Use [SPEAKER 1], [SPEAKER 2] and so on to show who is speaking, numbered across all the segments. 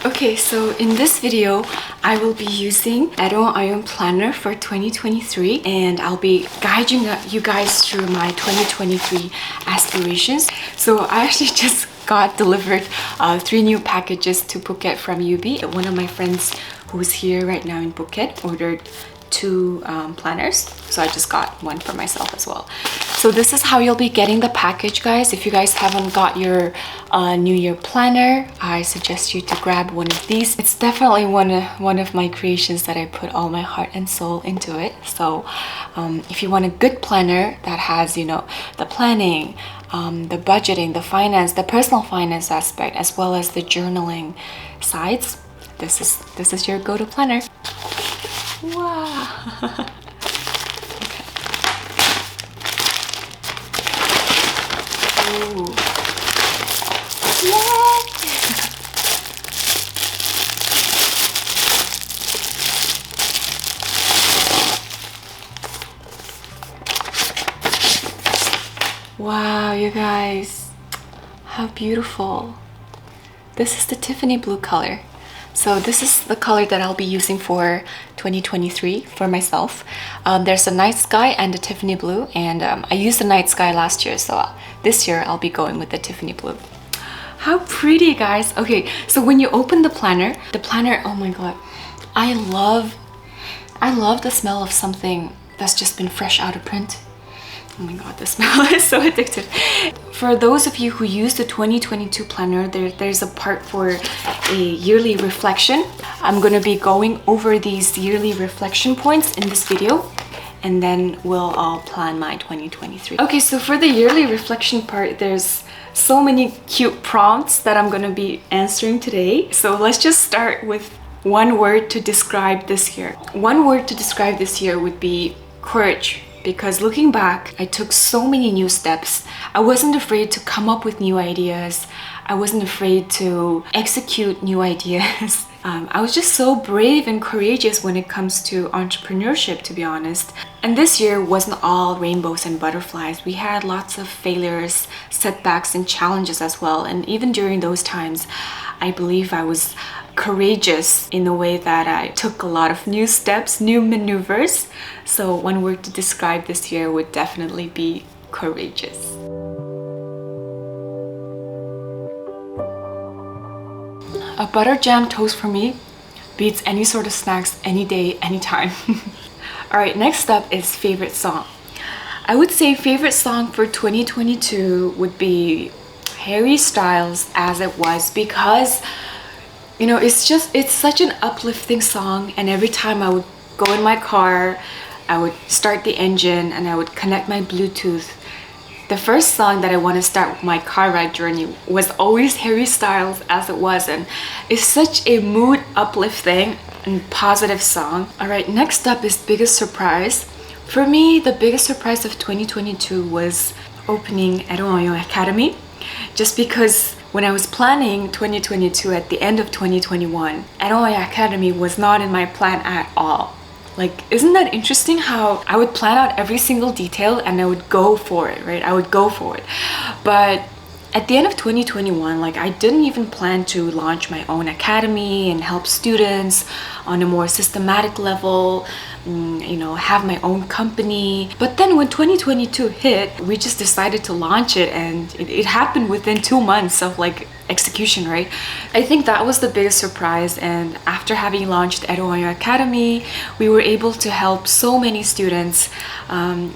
[SPEAKER 1] Okay, so in this video, I will be using Ariun Oюун planner for 2023, and I'll be guiding you guys through my 2023 aspirations. So I actually just got delivered 3 new packages to Phuket from UB. One of my friends who's here right now in Phuket ordered 2 planners, so I just got one for myself as well. So this is how you'll be getting the package, guys. If you guys haven't got your New Year planner, I suggest you to grab one of these. It's definitely one of my creations that I put all my heart and soul into it. So if you want a good planner that has, you know, the planning, the budgeting, the finance, the personal finance aspect, as well as the journaling sides, this is your go-to planner. Wow. Ooh. Yay! Wow, you guys, how beautiful. This is the Tiffany blue color. So this is the color that I'll be using for 2023 for myself. There's a night sky and a Tiffany blue, and I used the night sky last year, so this year I'll be going with the Tiffany blue. How pretty, guys. Okay, so when you open the planner, oh my god, I love the smell of something that's just been fresh out of print. Oh my god, the smell is so addictive. For those of you who use the 2022 planner, there's a part for a yearly reflection. I'm gonna be going over these yearly reflection points in this video, and then we'll all plan my 2023. Okay, so for the yearly reflection part, there's so many cute prompts that I'm gonna be answering today. So let's just start with one word to describe this year. One word to describe this year would be courage. Because looking back, I took so many new steps. I wasn't afraid to come up with new ideas. I wasn't afraid to execute new ideas. I was just so brave and courageous when it comes to entrepreneurship, to be honest. And this year wasn't all rainbows and butterflies. We had lots of failures, setbacks, and challenges as well. And even during those times, I believe I was courageous in the way that I took a lot of new steps, new maneuvers. So one word to describe this year would definitely be courageous. A butter jam toast for me beats any sort of snacks any day, anytime. Alright, next up is favorite song. I would say favorite song for 2022 would be Harry Styles' As It Was, because you know, it's such an uplifting song, and every time I would go in my car, I would start the engine and I would connect my Bluetooth. The first song that I want to start with my car ride journey was always Harry Styles' As It Was, and it's such a mood uplifting and positive song. Alright, next up is biggest surprise. For me, the biggest surprise of 2022 was opening Ariun Oюун Academy, just because when I was planning 2022 at the end of 2021, Ariun Oюун Academy was not in my plan at all. Like, isn't that interesting how I would plan out every single detail and I would go for it, right? I would go for it. But at the end of 2021, like, I didn't even plan to launch my own academy and help students on a more systematic level, you know, have my own company. But then when 2022 hit, we just decided to launch it, and it happened within 2 months of like execution, right? I think that was the biggest surprise, and after having launched Ariun Oюун Academy, we were able to help so many students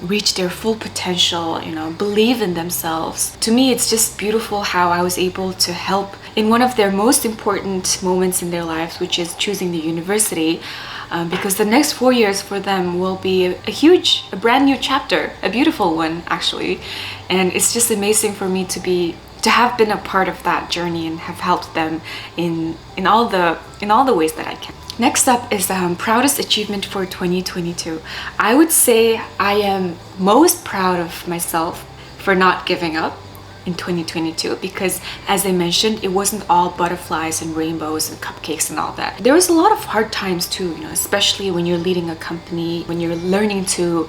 [SPEAKER 1] reach their full potential, you know, believe in themselves. To me, it's just beautiful how I was able to help in one of their most important moments in their lives, which is choosing the university. Because the next 4 years for them will be a brand new chapter, a beautiful one actually, and it's just amazing for me to have been a part of that journey and have helped them in all the ways that I can. Next up is proudest achievement for 2022. I would say I am most proud of myself for not giving up in 2022, because as I mentioned, it wasn't all butterflies and rainbows and cupcakes and all that. There was a lot of hard times too, you know, especially when you're leading a company, when you're learning to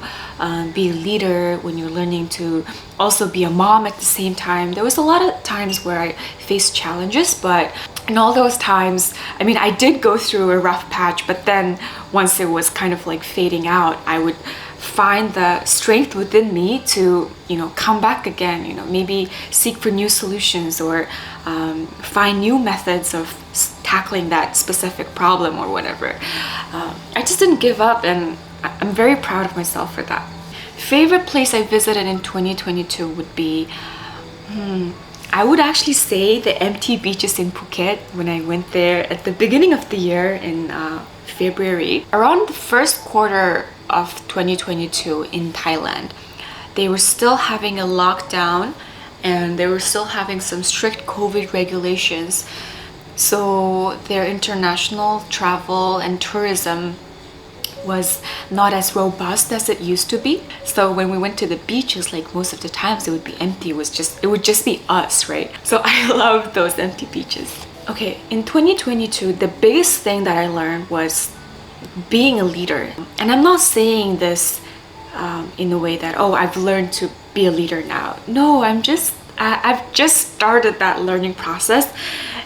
[SPEAKER 1] be a leader, when you're learning to also be a mom at the same time. There was a lot of times where I faced challenges, but in all those times, I mean, I did go through a rough patch, but then once it was kind of like fading out, I would find the strength within me to, come back again, maybe seek for new solutions or find new methods of tackling that specific problem or whatever. I just didn't give up, and I'm very proud of myself for that. Favorite place I visited in 2022 would be, I would actually say the empty beaches in Phuket when I went there at the beginning of the year in February. Around the first quarter of 2022 in Thailand, they were still having a lockdown and they were still having some strict COVID regulations. So their international travel and tourism was not as robust as it used to be. So when we went to the beaches, like most of the times it would be empty. It would just be us, right? So I love those empty beaches. Okay, in 2022, the biggest thing that I learned was being a leader. And I'm not saying this in a way that, oh, I've learned to be a leader now. No, I've just started that learning process.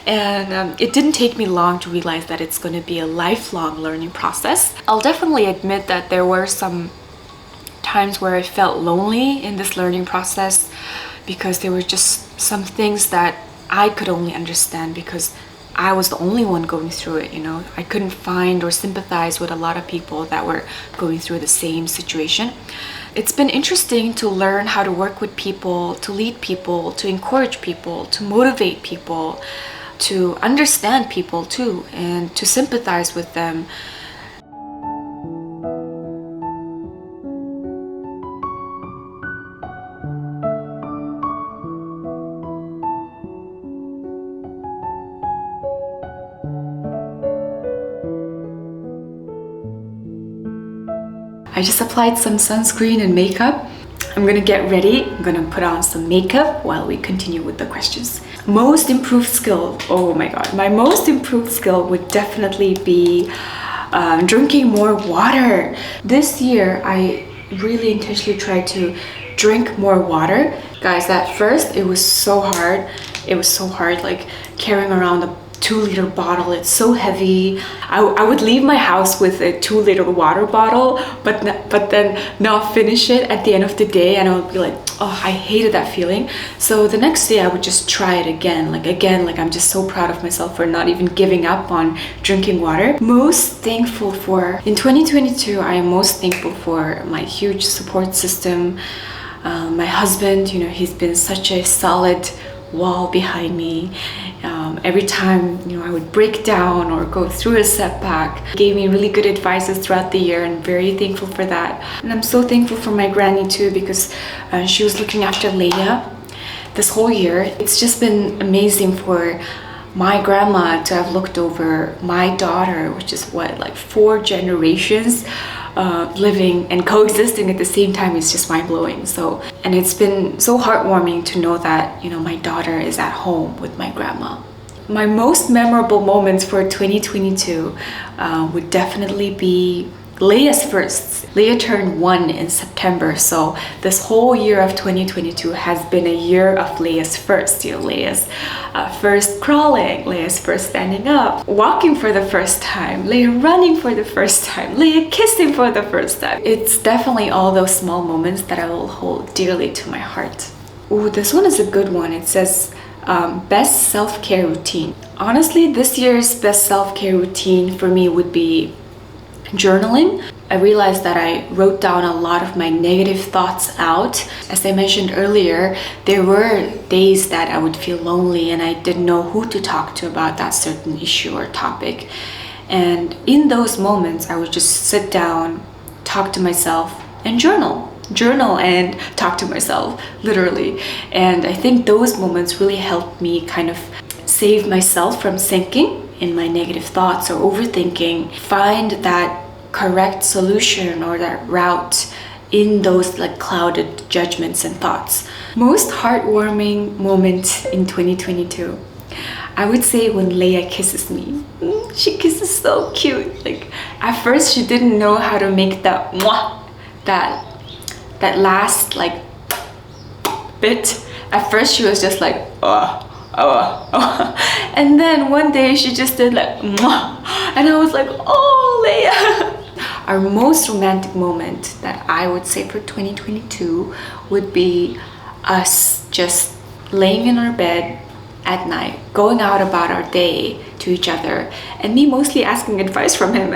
[SPEAKER 1] And it didn't take me long to realize that it's going to be a lifelong learning process. I'll definitely admit that there were some times where I felt lonely in this learning process because there were just some things that I could only understand because I was the only one going through it, I couldn't find or sympathize with a lot of people that were going through the same situation. It's been interesting to learn how to work with people, to lead people, to encourage people, to motivate people, to understand people too, and to sympathize with them. I just applied some sunscreen and makeup. I'm gonna get ready. I'm gonna put on some makeup while we continue with the questions. Most improved skill. Oh my god. My most improved skill would definitely be drinking more water. This year, I really intentionally tried to drink more water. Guys, at first, it was so hard. It was so hard, like carrying around a 2-liter bottle. It's so heavy. I would leave my house with a 2-liter water bottle, but then not finish it at the end of the day, and I would be like, oh, I hated that feeling. So the next day I would just try it again, like I'm just so proud of myself for not even giving up on drinking water. Most thankful for, in 2022, I am most thankful for my huge support system. My husband, he's been such a solid wall behind me. Every time I would break down or go through a setback, he gave me really good advices throughout the year, and very thankful for that. And I'm so thankful for my granny too, because she was looking after Leia this whole year. It's just been amazing for my grandma to have looked over my daughter, which is like 4 generations living and coexisting at the same time. Is just mind-blowing. So, and it's been so heartwarming to know that my daughter is at home with my grandma. My most memorable moments for 2022 would definitely be Leia's firsts. Leia turned 1 in September, so this whole year of 2022 has been a year of Leia's first. Leia's first crawling, Leia's first standing up, walking for the first time, Leia running for the first time, Leia kissing for the first time. It's definitely all those small moments that I will hold dearly to my heart. Ooh, this one is a good one. It says, best self-care routine. Honestly, this year's best self-care routine for me would be journaling. I realized that I wrote down a lot of my negative thoughts out. As I mentioned earlier, there were days that I would feel lonely and I didn't know who to talk to about that certain issue or topic. And in those moments, I would just sit down, talk to myself, and journal and talk to myself, literally. And I think those moments really helped me kind of save myself from sinking in my negative thoughts or overthinking, find that correct solution or that route in those like clouded judgments and thoughts. Most heartwarming moment in 2022, I would say when Leia kisses me. She kisses so cute. Like at first she didn't know how to make that mwah, that last like bit. At first she was just like, oh, oh. And then one day she just did like, mwah. And I was like, oh, Leia. Our most romantic moment that I would say for 2022 would be us just laying in our bed at night, going out about our day to each other, and me mostly asking advice from him.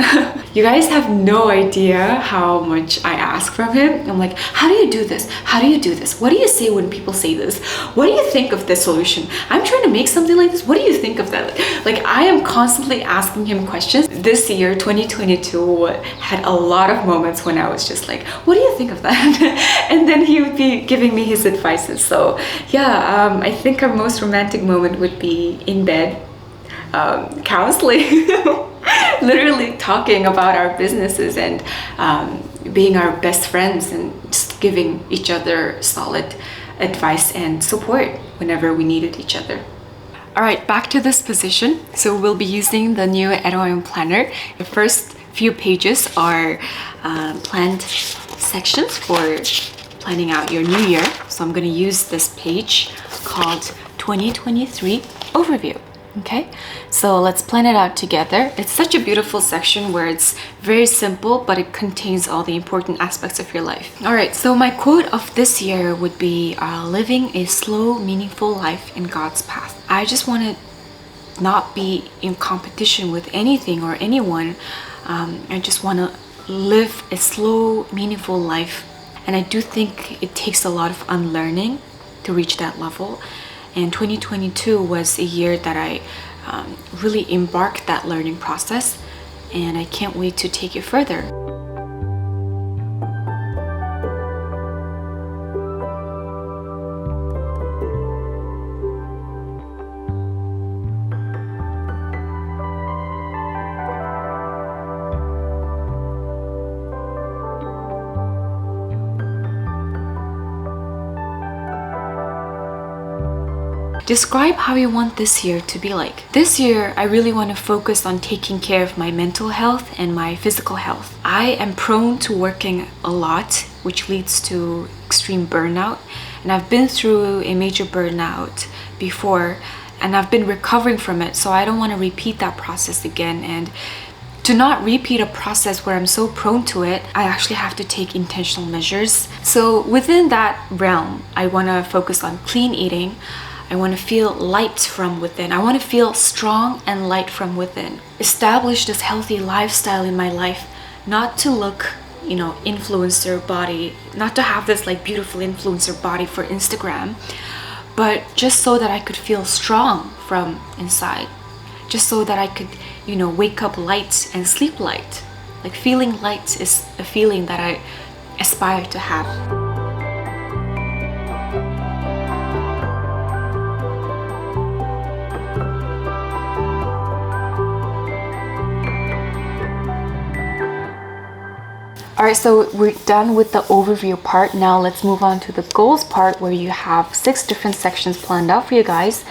[SPEAKER 1] You guys have no idea how much I ask from him. I'm like, how do you do this? How do you do this? What do you say when people say this? What do you think of this solution? I'm trying to make something like this. What do you think of that? Like, I am constantly asking him questions. This year, 2022, had a lot of moments when I was just like, what do you think of that? And then he would be giving me his advices. So yeah, I think our most romantic moment would be in bed, counseling, literally talking about our businesses and being our best friends and just giving each other solid advice and support whenever we needed each other. All right, back to this position. So we'll be using the new Ariun Oюун planner. The first few pages are planned sections for planning out your new year. So I'm going to use this page called 2023 Overview. Okay, so let's plan it out together. It's such a beautiful section where it's very simple, but it contains all the important aspects of your life. All right, so my quote of this year would be living a slow, meaningful life in God's path. I just want to not be in competition with anything or anyone. I just want to live a slow, meaningful life. And I do think it takes a lot of unlearning to reach that level. And 2022 was a year that I really embarked that learning process, and I can't wait to take it further. Describe how you want this year to be like. This year, I really want to focus on taking care of my mental health and my physical health. I am prone to working a lot, which leads to extreme burnout. And I've been through a major burnout before, and I've been recovering from it. So I don't want to repeat that process again. And to not repeat a process where I'm so prone to it, I actually have to take intentional measures. So within that realm, I want to focus on clean eating. I want to feel light from within. I want to feel strong and light from within. Establish this healthy lifestyle in my life, not to look, influencer body, not to have this like beautiful influencer body for Instagram, but just so that I could feel strong from inside. Just so that I could, wake up light and sleep light. Like, feeling light is a feeling that I aspire to have. Alright, so we're done with the overview part. Now let's move on to the goals part, where you have 6 different sections planned out for you guys.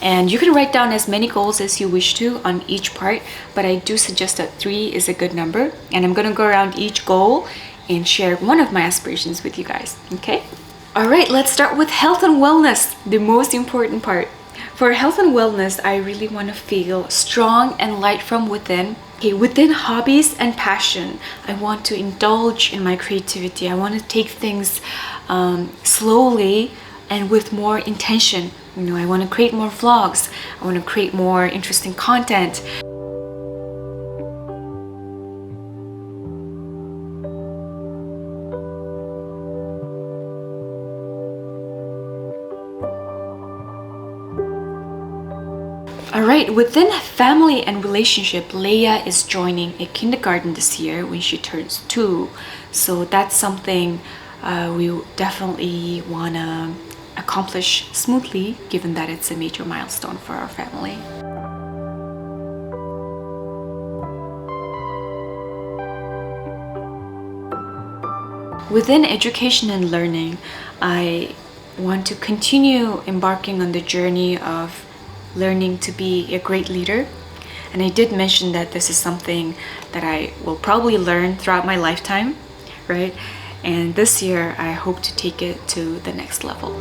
[SPEAKER 1] And you can write down as many goals as you wish to on each part, but I do suggest that 3 is a good number. And I'm going to go around each goal and share one of my aspirations with you guys, okay? Alright, let's start with health and wellness, the most important part. For health and wellness, I really want to feel strong and light from within. Okay, within hobbies and passion, I want to indulge in my creativity. I want to take things slowly and with more intention. I want to create more vlogs. I want to create more interesting content. Alright, within family and relationship, Leia is joining a kindergarten this year when she turns 2. So that's something we definitely want to accomplish smoothly, given that it's a major milestone for our family. Within education and learning, I want to continue embarking on the journey of learning to be a great leader. And I did mention that this is something that I will probably learn throughout my lifetime, right? And this year, I hope to take it to the next level.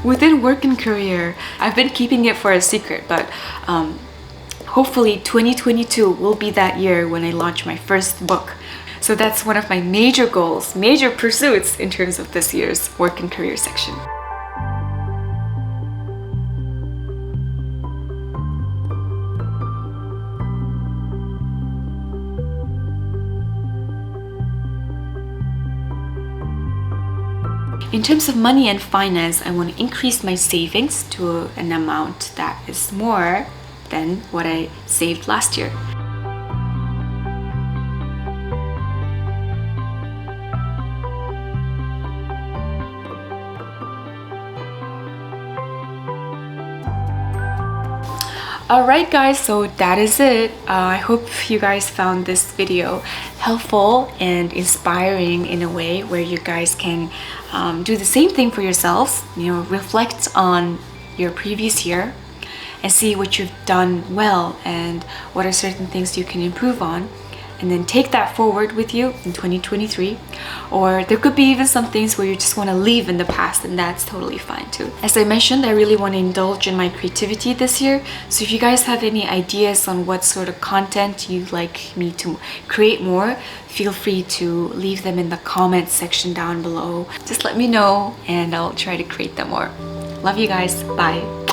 [SPEAKER 1] within work and career. I've been keeping it for a secret, but hopefully 2022 will be that year when I launch my first book. So that's one of my major goals, major pursuits in terms of this year's work and career section. In terms of money and finance, I want to increase my savings to an amount that is more than what I saved last year. Alright guys, so that is it. I hope you guys found this video helpful and inspiring in a way where you guys can do the same thing for yourselves, reflect on your previous year and see what you've done well and what are certain things you can improve on, and then take that forward with you in 2023. Or there could be even some things where you just want to leave in the past, and that's totally fine too. As I mentioned, I really want to indulge in my creativity this year, so if you guys have any ideas on what sort of content you'd like me to create more, feel free to leave them in the comments section down below. Just let me know and I'll try to create them more. Love you guys. Bye.